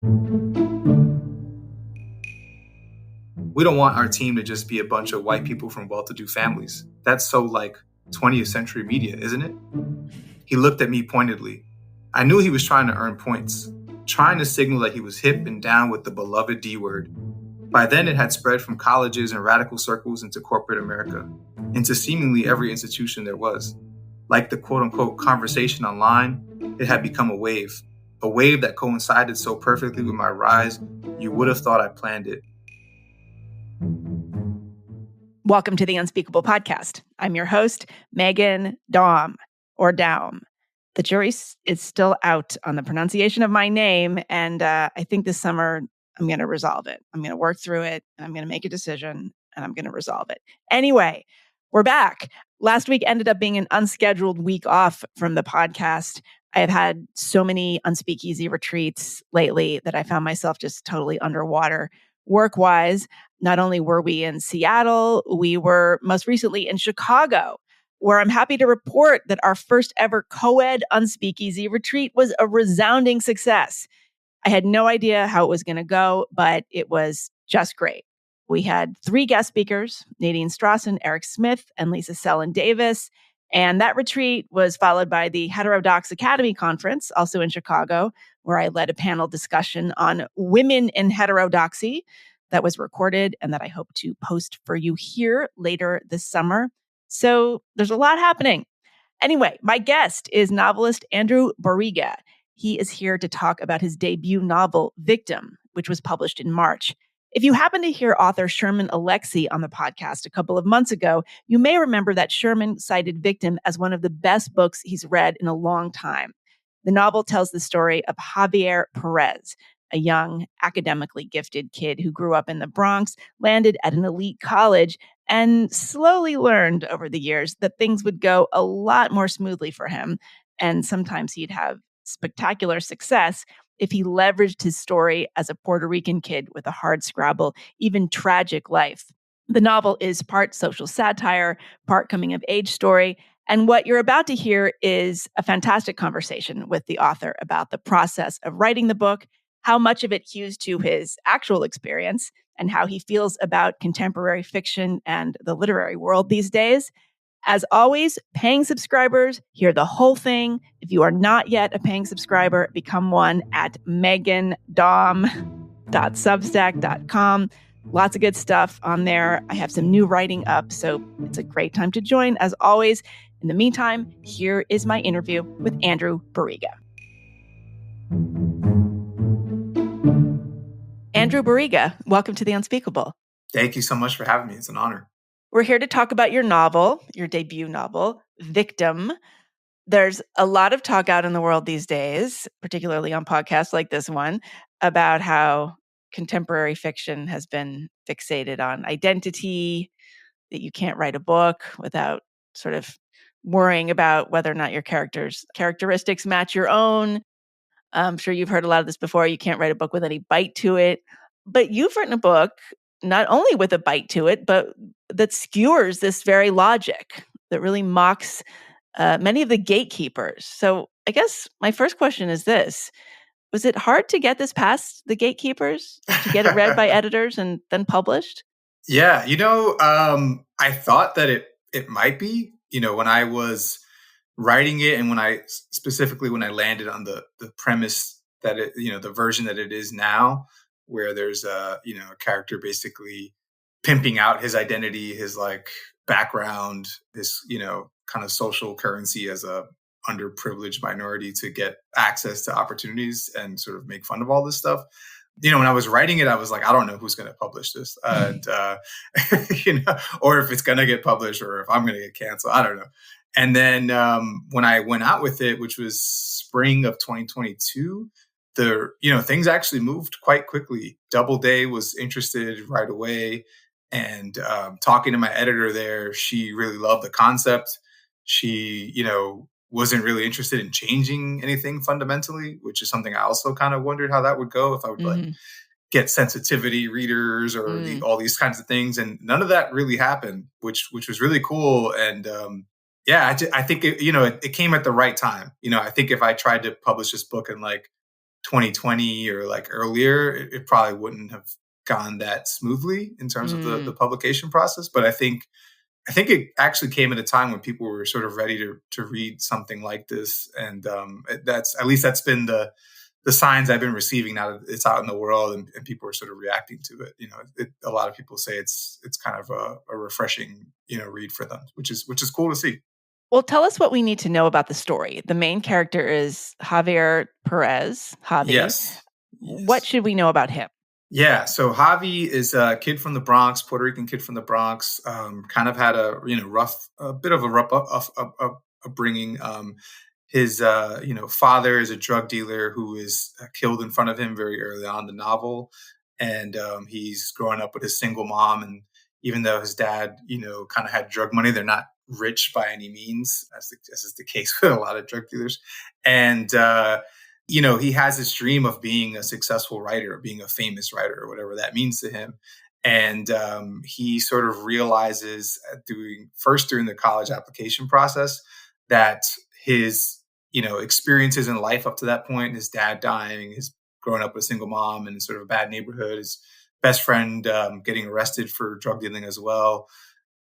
We don't want our team to just be a bunch of white people from well-to-do families. That's so like 20th century media, isn't it? He looked at me pointedly. I knew he was trying to earn points, trying to signal that he was hip and down with the beloved D word. By then, it had spread from colleges and radical circles into corporate America, into seemingly every institution there was. Like the quote-unquote conversation online, it had become a wave that coincided so perfectly with my rise, you would have thought I planned it. Welcome to the Unspeakable Podcast. I'm your host, Meghan Daum. The jury is still out on the pronunciation of my name, and I think this summer I'm going to resolve it. I'm going to work through it, and I'm going to make a decision, and I'm going to resolve it. Anyway, we're back. Last week ended up being an unscheduled week off from the podcast. I have had so many unspeakeasy retreats lately that I found myself just totally underwater work-wise. Not only were we in Seattle, we were most recently in Chicago, where I'm happy to report that our first ever co-ed unspeakeasy retreat was a resounding success. I had no idea how it was going to go, but it was just great. We had 3 guest speakers, Nadine Strawson, Eric Smith, and Lisa Sellen Davis. And that retreat was followed by the Heterodox Academy Conference, also in Chicago, where I led a panel discussion on women in heterodoxy that was recorded and that I hope to post for you here later this summer. So there's a lot happening. Anyway, my guest is novelist Andrew Boryga. He is here to talk about his debut novel, Victim, which was published in March. If you happen to hear author Sherman Alexie on the podcast a couple of months ago, you may remember that Sherman cited Victim as one of the best books he's read in a long time. The novel tells the story of Javier Perez, a young, academically gifted kid who grew up in the Bronx, landed at an elite college, and slowly learned over the years that things would go a lot more smoothly for him. And sometimes he'd have spectacular success if he leveraged his story as a Puerto Rican kid with a hardscrabble, even tragic life. The novel is part social satire, part coming-of-age story, and what you're about to hear is a fantastic conversation with the author about the process of writing the book, how much of it hews to his actual experience, and how he feels about contemporary fiction and the literary world these days. As always, paying subscribers hear the whole thing. If you are not yet a paying subscriber, become one at meghandom.substack.com. Lots of good stuff on there. I have some new writing up, so it's a great time to join, as always. In the meantime, here is my interview with Andrew Boryga. Andrew Boryga, welcome to The Unspeakable. Thank you so much for having me. It's an honor. We're here to talk about your novel, your debut novel, Victim. There's a lot of talk out in the world these days, particularly on podcasts like this one, about how contemporary fiction has been fixated on identity, that you can't write a book without sort of worrying about whether or not your character's characteristics match your own. I'm sure you've heard a lot of this before. You can't write a book with any bite to it. But you've written a book not only with a bite to it, but that skewers this very logic, that really mocks many of the gatekeepers. So I guess my first question is this. Was it hard to get this past the gatekeepers, to get it read by editors and then published? Yeah, I thought that it might be, when I was writing it and when I landed on the premise that it, the version that it is now, where there's a character basically pimping out his identity, his like background, his, kind of social currency as a underprivileged minority to get access to opportunities and sort of make fun of all this stuff. When I was writing it, I was like, I don't know who's going to publish this, and or if it's going to get published or if I'm going to get canceled. I don't know. And then when I went out with it, which was spring of 2022, things actually moved quite quickly. Doubleday was interested right away, and talking to my editor there, she really loved the concept. She, wasn't really interested in changing anything fundamentally, which is something I also kind of wondered how that would go if I would like get sensitivity readers or all these kinds of things. And none of that really happened, which was really cool. And I think it came at the right time. I think if I tried to publish this book in like 2020 or like earlier, it probably wouldn't have gone that smoothly in terms of the publication process. But I think it actually came at a time when people were sort of ready to read something like this, and that's at least that's been the signs I've been receiving now that it's out in the world and people are sort of reacting to it. A lot of people say it's kind of a refreshing read for them, which is cool to see. Well, tell us what we need to know about the story. The main character is Javier Perez. Javi. Yes. What should we know about him? Yeah, so Javi is a kid from the Bronx, Puerto Rican kid from the Bronx. Kind of had a a bit of a rough upbringing. His father is a drug dealer who is killed in front of him very early on in the novel, and he's growing up with a single mom. And even though his dad kind of had drug money, they're not rich by any means, as is the case with a lot of drug dealers. And he has this dream of being a successful writer, being a famous writer, or whatever that means to him. And he sort of realizes during the college application process that his experiences in life up to that point, his dad dying, his growing up with a single mom in sort of a bad neighborhood, his best friend getting arrested for drug dealing as well,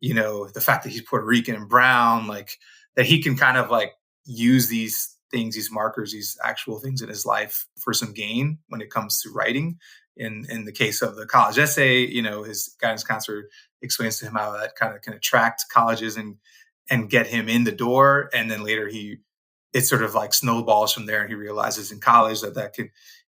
the fact that he's Puerto Rican and brown, like that he can kind of like use these things, these markers, these actual things in his life for some gain when it comes to writing. In the case of the college essay, his guidance counselor explains to him how that kind of can attract colleges and get him in the door. And then later it sort of like snowballs from there. And he realizes in college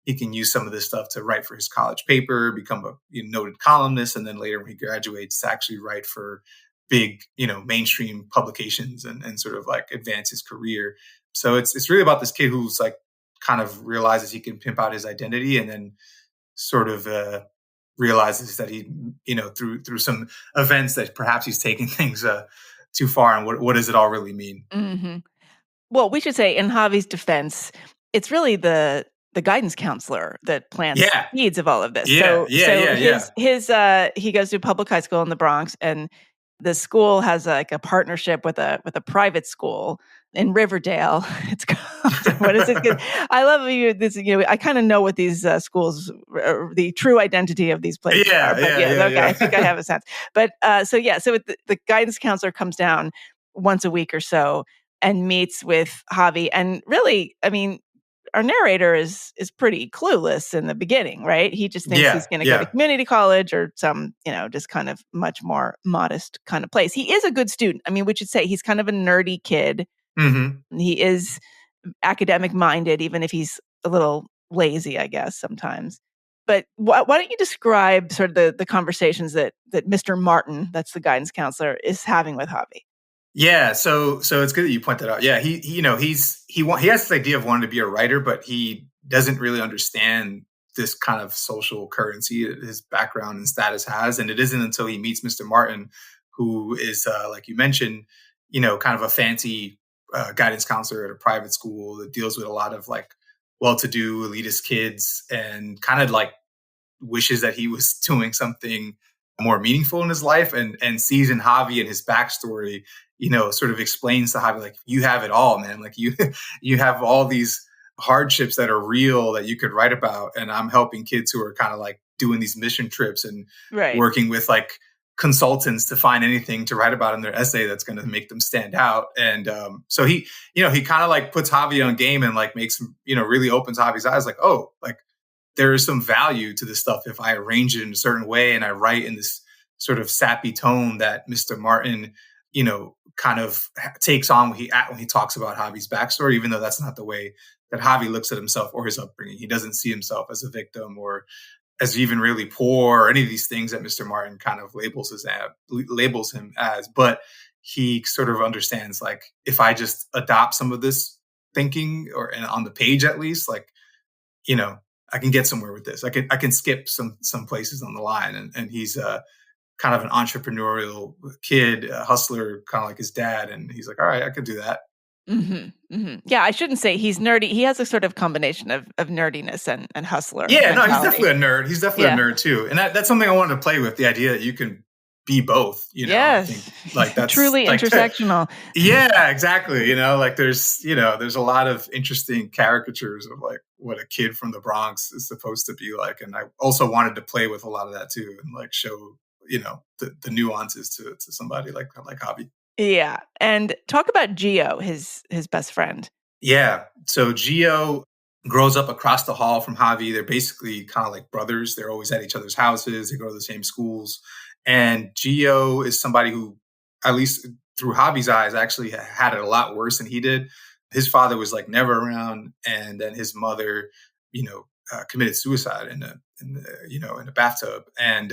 he can use some of this stuff to write for his college paper, become a noted columnist. And then later when he graduates to actually write for big, mainstream publications and sort of like advance his career. So it's really about this kid who's like kind of realizes he can pimp out his identity, and then sort of realizes that he, through some events that perhaps he's taking things too far. And what does it all really mean? Mm-hmm. Well, we should say in Javi's defense, it's really the guidance counselor that plants the seeds of all of this. He goes to public high school in the Bronx, and the school has like a partnership with a private school in Riverdale. It's called, what is it? I love this. I kind of know what these schools, the true identity of these places are. But I think I have a sense. But so the guidance counselor comes down once a week or so and meets with Javi. And really, I mean, our narrator is pretty clueless in the beginning, right? He just thinks he's going to go to community college or some, just kind of much more modest kind of place. He is a good student. I mean, we should say he's kind of a nerdy kid. Mm-hmm. He is academic minded, even if he's a little lazy, I guess, sometimes. But why don't you describe sort of the conversations that Mr. Martin, that's the guidance counselor, is having with Javi? Yeah, so it's good that you point that out. Yeah, he has this idea of wanting to be a writer, but he doesn't really understand this kind of social currency that his background and status has. And it isn't until he meets Mr. Martin, who is, like you mentioned, kind of a fancy guidance counselor at a private school that deals with a lot of like well-to-do elitist kids, and kind of like wishes that he was doing something more meaningful in his life, and sees in Javi and his backstory, sort of explains to Javi, like, you have it all, man. Like you have all these hardships that are real that you could write about. And I'm helping kids who are kind of like doing these mission trips and working with like consultants to find anything to write about in their essay that's going to make them stand out. And so he kind of like puts Javi on game and like makes him, really opens Javi's eyes, like, oh, like there is some value to this stuff if I arrange it in a certain way and I write in this sort of sappy tone that Mr. Martin, kind of takes on when he talks about Javi's backstory, even though that's not the way that Javi looks at himself or his upbringing. He doesn't see himself as a victim or as even really poor or any of these things that Mr. Martin kind of labels him as. But he sort of understands, like, if I just adopt some of this thinking, and on the page at least, like, I can get somewhere with this. I can skip some places on the line. And he's kind of an entrepreneurial kid, a hustler, kind of like his dad. And he's like, all right, I could do that. Mm-hmm, mm-hmm. Yeah, I shouldn't say he's nerdy. He has a sort of combination of nerdiness and hustler. Yeah, mentality. No, he's definitely a nerd. He's definitely a nerd too. And that's something I wanted to play with, the idea that you can be both, I think Yes. like that's Truly like intersectional. yeah, exactly. Like there's a lot of interesting caricatures of like what a kid from the Bronx is supposed to be like. And I also wanted to play with a lot of that too and like show, the nuances to somebody like Javi. Yeah. And talk about Gio, his best friend. Yeah. So Gio grows up across the hall from Javi. They're basically kind of like brothers. They're always at each other's houses. They go to the same schools. And Gio is somebody who, at least through Javi's eyes, actually had it a lot worse than he did. His father was like never around, and then his mother, committed suicide in a bathtub. And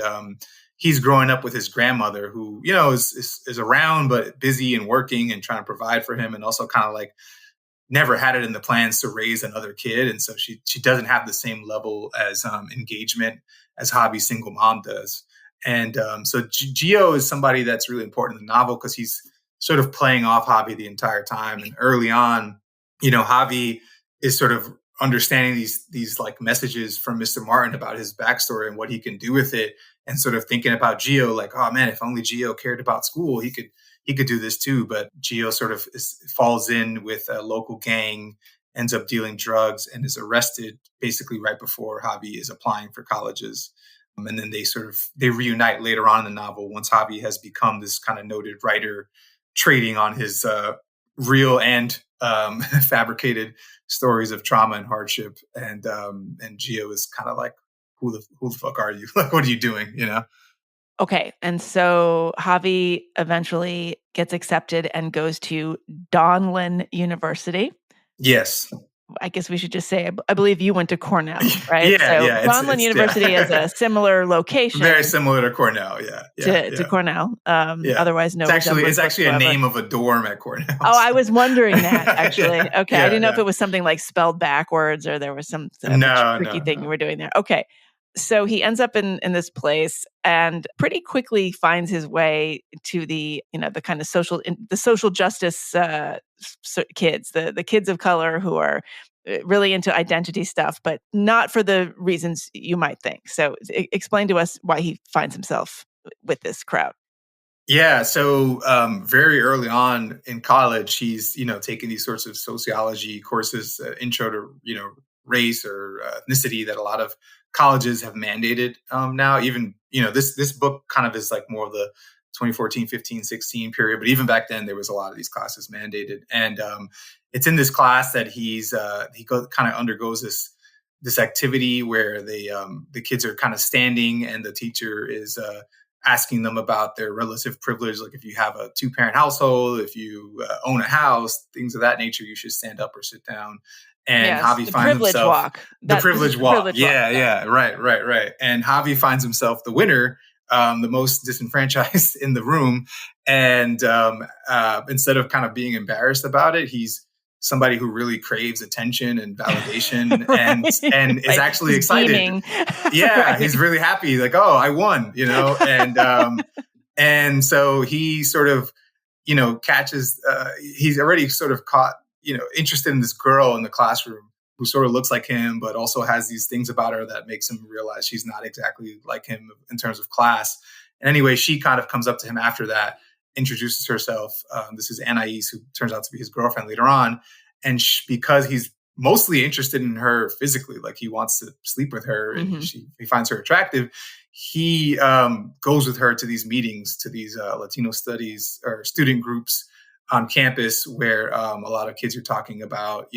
he's growing up with his grandmother, who is around but busy and working and trying to provide for him, and also kind of like never had it in the plans to raise another kid, and so she doesn't have the same level as engagement as Javi's single mom does. And so Gio is somebody that's really important in the novel because he's sort of playing off Javi the entire time. And early on, Javi is sort of understanding these like messages from Mr. Martin about his backstory and what he can do with it, and sort of thinking about Gio like, oh man, if only Gio cared about school, he could do this too. But Gio sort of falls in with a local gang, ends up dealing drugs, and is arrested basically right before Javi is applying for colleges. And then they reunite later on in the novel once Javi has become this kind of noted writer, trading on his real and fabricated stories of trauma and hardship. And Gio is kind of like, who the fuck are you? Like, what are you doing? Okay. And so Javi eventually gets accepted and goes to Donlin University. Yes. I guess we should just say, I believe you went to Cornell, right? Yeah. Donlin University is a similar location. Very similar to Cornell, to Cornell. Otherwise, no. It's actually a name of a dorm at Cornell. Oh, I was wondering that actually. Yeah. Okay, I didn't know if it was something like spelled backwards or there was some tricky thing you were doing there. Okay. So he ends up in this place and pretty quickly finds his way to the kind of social justice kids, the kids of color who are really into identity stuff, but not for the reasons you might think. So explain to us why he finds himself with this crowd. Yeah. So very early on in college, he's, taking these sorts of sociology courses, intro to, race or ethnicity that a lot of colleges have mandated now. Even, this book kind of is like more of the 2014, 15, 16 period. But even back then, there was a lot of these classes mandated. And it's in this class that he kind of undergoes this activity where the kids are kind of standing and the teacher is asking them about their relative privilege. Like if you have a 2-parent household, if you own a house, things of that nature, you should stand up or sit down. And Javi finds himself the privilege walk. Yeah. Right. And Javi finds himself the winner, the most disenfranchised in the room. And instead of kind of being embarrassed about it, he's somebody who really craves attention and validation and is actually excited. Yeah, he's really happy. Like, oh, I won, and so he sort of, catches. He's already sort of caught, interested in this girl in the classroom who sort of looks like him, but also has these things about her that makes him realize she's not exactly like him in terms of class. And anyway, she kind of comes up to him after that, introduces herself. This is Anais, who turns out to be his girlfriend later on. And because he's mostly interested in her physically, like he wants to sleep with her and he finds her attractive, he goes with her to these meetings, to these Latino studies or student groups on campus where a lot of kids are talking about,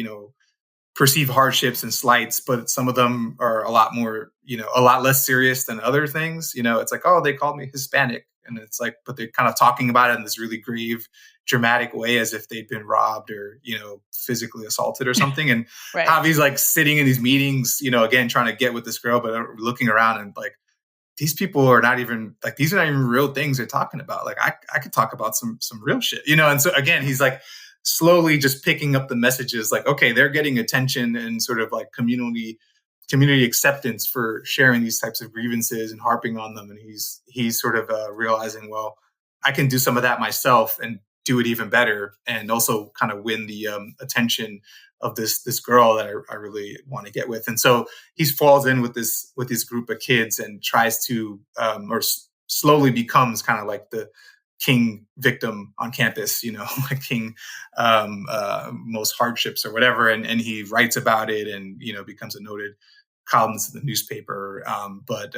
perceived hardships and slights, but some of them are a lot more, a lot less serious than other things. It's like, oh, they called me Hispanic. And it's like, but they're kind of talking about it in this really grave, dramatic way as if they'd been robbed or, physically assaulted or something. And right. Javi's like sitting in these meetings, again, trying to get with this girl, but looking around and like, these people are not even like, these are not even real things they're talking about. Like I could talk about some real shit, And so again, he's like slowly just picking up the messages like, okay, they're getting attention and sort of like community acceptance for sharing these types of grievances and harping on them. And he's sort of realizing, well, I can do some of that myself and do it even better. And also kind of win the attention of this girl that I really want to get with. And so he falls in with this group of kids and tries to, or slowly becomes kind of like the king victim on campus, like king most hardships or whatever. And he writes about it and, becomes a noted columnist in the newspaper. But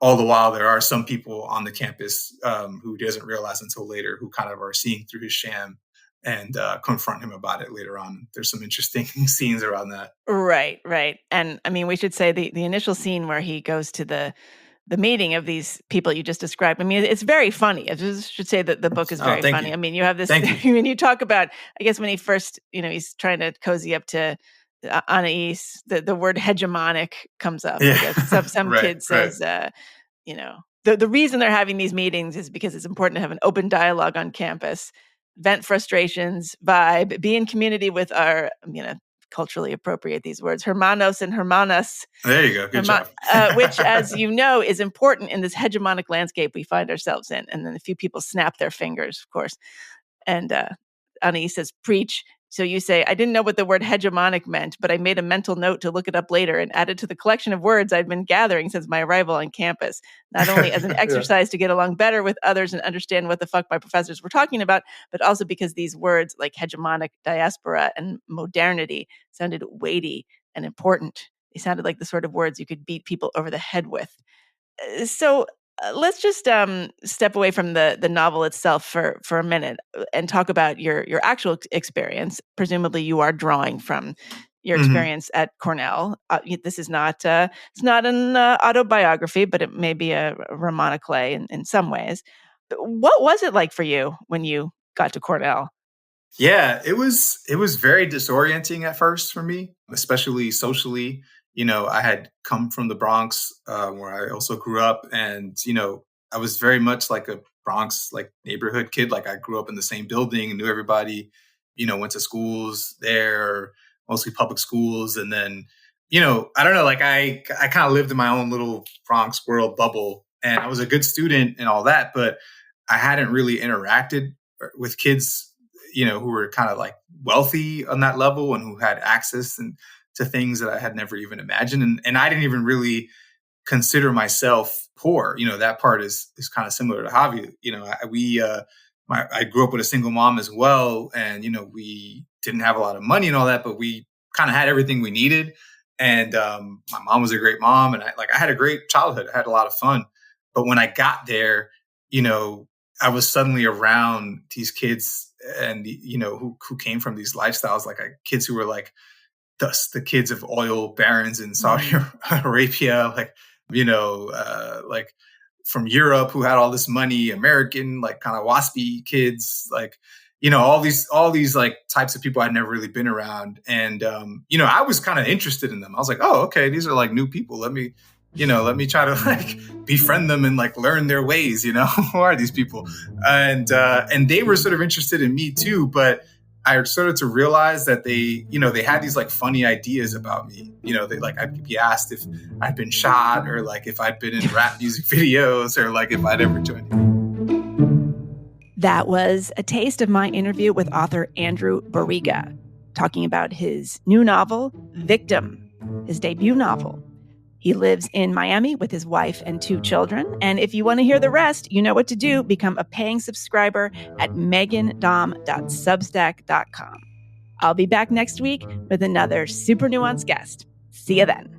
all the while, there are some people on the campus who he doesn't realize until later, who kind of are seeing through his sham and confront him about it later on. There's some interesting scenes around that. Right. And I mean, we should say the initial scene where he goes to the meeting of these people you just described. I mean, it's very funny. I just should say that the book is very funny. You. I mean, you have this, Thank you. when you talk about, I guess when he first, he's trying to cozy up to Anais, the word hegemonic comes up. Yeah. I guess some Right, kid says, the reason they're having these meetings is because it's important to have an open dialogue on campus, vent frustrations, vibe, be in community with our, culturally appropriate these words, hermanos and hermanas. There you go. Good job. Which, as you know, is important in this hegemonic landscape we find ourselves in. And then a few people snap their fingers, of course. And Anais says, preach. So you say, I didn't know what the word hegemonic meant, but I made a mental note to look it up later and add it to the collection of words I'd been gathering since my arrival on campus, not only as an exercise to get along better with others and understand what the fuck my professors were talking about, but also because these words like hegemonic, diaspora, and modernity sounded weighty and important. They sounded like the sort of words you could beat people over the head with. So let's just step away from the novel itself for a minute and talk about your actual experience. Presumably, you are drawing from your experience at Cornell. This is not it's not an autobiography, but it may be a roman à clef in some ways. What was it like for you when you got to Cornell? Yeah, it was very disorienting at first for me, especially socially. I had come from the Bronx, where I also grew up, and I was very much like a Bronx like neighborhood kid. Like I grew up in the same building and knew everybody. Went to schools there, mostly public schools, and then I don't know, like I kind of lived in my own little Bronx world bubble, and I was a good student and all that, but I hadn't really interacted with kids who were kind of like wealthy on that level and who had access to things that I had never even imagined. And I didn't even really consider myself poor. That part is kind of similar to Javi. I grew up with a single mom as well. And, we didn't have a lot of money and all that, but we kind of had everything we needed. And my mom was a great mom. And I had a great childhood. I had a lot of fun. But when I got there, I was suddenly around these kids and who came from these lifestyles, like kids who were like the kids of oil barons in Saudi Arabia, like like from Europe who had all this money, American like kind of waspy kids, like all these like types of people I'd never really been around, and I was kind of interested in them. I was like, oh, okay, these are like new people. Let me try to like befriend them and like learn their ways, who are these people? And they were sort of interested in me too, but I started to realize that they had these like funny ideas about me. They like, I'd be asked if I'd been shot or like if I'd been in rap music videos or like if I'd ever joined. That was a taste of my interview with author Andrew Boryga, talking about his new novel, Victim, his debut novel. He lives in Miami with his wife and 2 children. And if you want to hear the rest, you know what to do. Become a paying subscriber at meghandom.substack.com. I'll be back next week with another super nuanced guest. See you then.